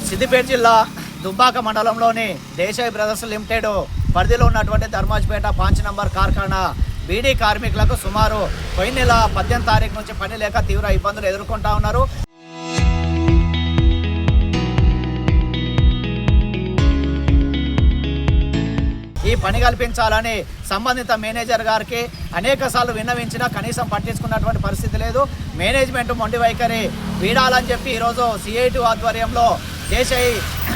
సిద్దిపేట జిల్లా దుబ్బాక మండలంలోని Desai brothers limited పరిధిలో ఉన్నటువంటి ధర్మాజ్పేట 5 నంబర్ కార్ఖానా బీడీ కార్మికులకు సుమారు పోయిన నెల 18 తారీఖు నుంచి పని లేక తీవ్ర ఇబ్బందులు ఎదుర్కొంటా ఉన్నారు. ఈ పని కల్పించాలని సంబంధిత మేనేజర్ గారికి అనేకసార్లు విన్నవించినా కనీసం పట్టించుకున్నటువంటి పరిస్థితి లేదు. మేనేజ్మెంట్ మొండి వైఖరి వీడాలని చెప్పి ఈరోజు సిఐటి ఆధ్వర్యంలో దేశాయ్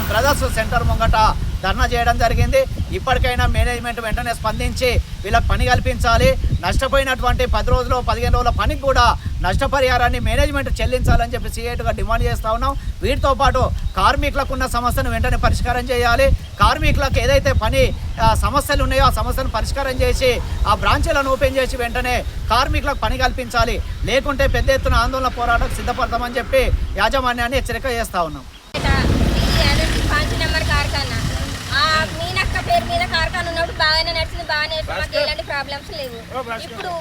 బ్రదర్స్ సెంటర్ ముంగట ధర్నా చేయడం జరిగింది. ఇప్పటికైనా మేనేజ్మెంట్ వెంటనే స్పందించి వీళ్ళకి పని కల్పించాలి. నష్టపోయినటువంటి 10 రోజులు 15 రోజుల పనికి కూడా నష్టపరిహారాన్ని మేనేజ్మెంట్ చెల్లించాలని చెప్పి సిఐటిగా డిమాండ్ చేస్తూ ఉన్నాం. వీటితో పాటు కార్మికులకు ఉన్న సమస్యను వెంటనే పరిష్కారం చేయాలి. కార్మికులకు ఏదైతే పని సమస్యలు ఉన్నాయో ఆ సమస్యను పరిష్కారం చేసి ఆ బ్రాంచీలను ఓపెన్ చేసి వెంటనే కార్మికులకు పని కల్పించాలి. లేకుంటే పెద్ద ఎత్తున ఆందోళన పోరాటం సిద్ధపడతామని చెప్పి యాజమాన్యాన్ని హెచ్చరిక చేస్తూ ఉన్నాం. మీనక్క పేరు మీద కార్ఖానా ఉన్నప్పుడు బాగానే నడిచింది, బాగానే మాకు ఎలాంటి ప్రాబ్లమ్స్ లేవు. ఇప్పుడు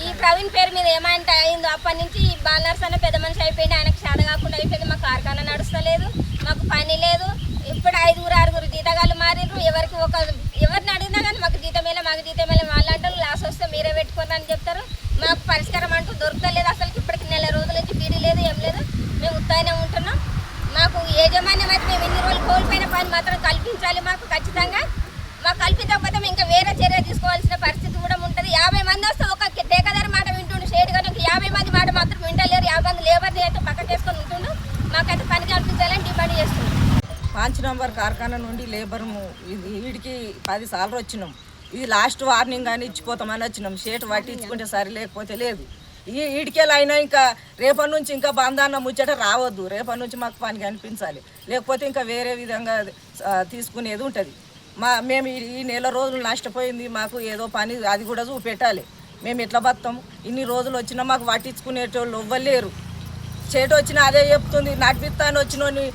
ఈ ప్రవీణ్ పేరు మీద ఏమంటే అయిందో అప్పటి నుంచి బాలనర్స్ అన్న పెద్ద మనిషి అయిపోయింది, ఆయనకు శాత కాకుండా అయిపోయింది. మాకు కార్ఖానా నడుస్తలేదు, మాకు పని లేదు. ఇప్పుడు 5-6 జీతగాళ్ళు మారిండ్రు. ఎవరిని అడిగినా కానీ మాకు జీతమేలే వాళ్ళంటారు. లాస్ వస్తే మీరే పెట్టుకోండి అని చెప్తారు. మాకు పరిష్కారం అంటూ దొరకలేదు. అసలు ఇప్పటికి నెల రోజుల నుంచి బీడీ లేదు, ఏం లేదు. మేము ఉత్తానే ఉంటున్నాం. మాకు యాజమాన్యం అయితే మేము ఇన్ని రోజులు కోల్పోయిన పని మాత్రం కల్పించాలి. మాకు ఖచ్చితంగా మాకు కల్పించకపోతే మేము ఇంకా వేరే చర్య తీసుకోవాల్సిన పరిస్థితి కూడా ఉంటుంది. 50 మంది వస్తే ఒక టేకాదారి మాట వింటుండు, షేడ్ కానీ 50 మంది మాట మాత్రం వింటలేరు. 50 మంది లేబర్ని అయితే పక్కన చేసుకొని ఉంటుండు. మాకైతే పని కల్పించాలని డిమాండ్ చేస్తున్నాం. 5 నంబర్ కార్ఖానా నుండి లేబర్ వీడికి 10 సార్లు వచ్చినాం. ఇది లాస్ట్ వార్నింగ్ అని ఇచ్చిపోతామని వచ్చినాం. షేట్ పట్టించుకుంటే సరి, లేకపోతే లేదు. ఈడికెళ్ళైనా ఇంకా రేపటి నుంచి ఇంకా బంధాన్న ముచ్చట రావద్దు. రేపటి నుంచి మాకు పని కనిపించాలి, లేకపోతే ఇంకా వేరే విధంగా తీసుకునేది ఉంటుంది. మేము ఈ నెల రోజులు నష్టపోయింది, మాకు ఏదో పని అది కూడా చూపెట్టాలి. మేము ఎట్లా బతాము? ఇన్ని రోజులు వచ్చినా మాకు పట్టించుకునేటోళ్ళు ఇవ్వలేరు. చేటు వచ్చినా అదే చెప్తుంది, నడిపిస్తాను వచ్చినోని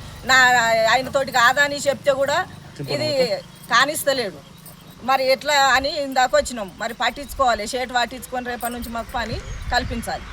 ఆయనతోటి కాదని చెప్తే కూడా ఇది కానిస్తలేడు. మరి ఎట్లా అని ఇందాక వచ్చినాం. మరి పట్టించుకోవాలి, షేట్ పట్టించుకొని రేపటి నుంచి మాకు పని కల్పించాలి.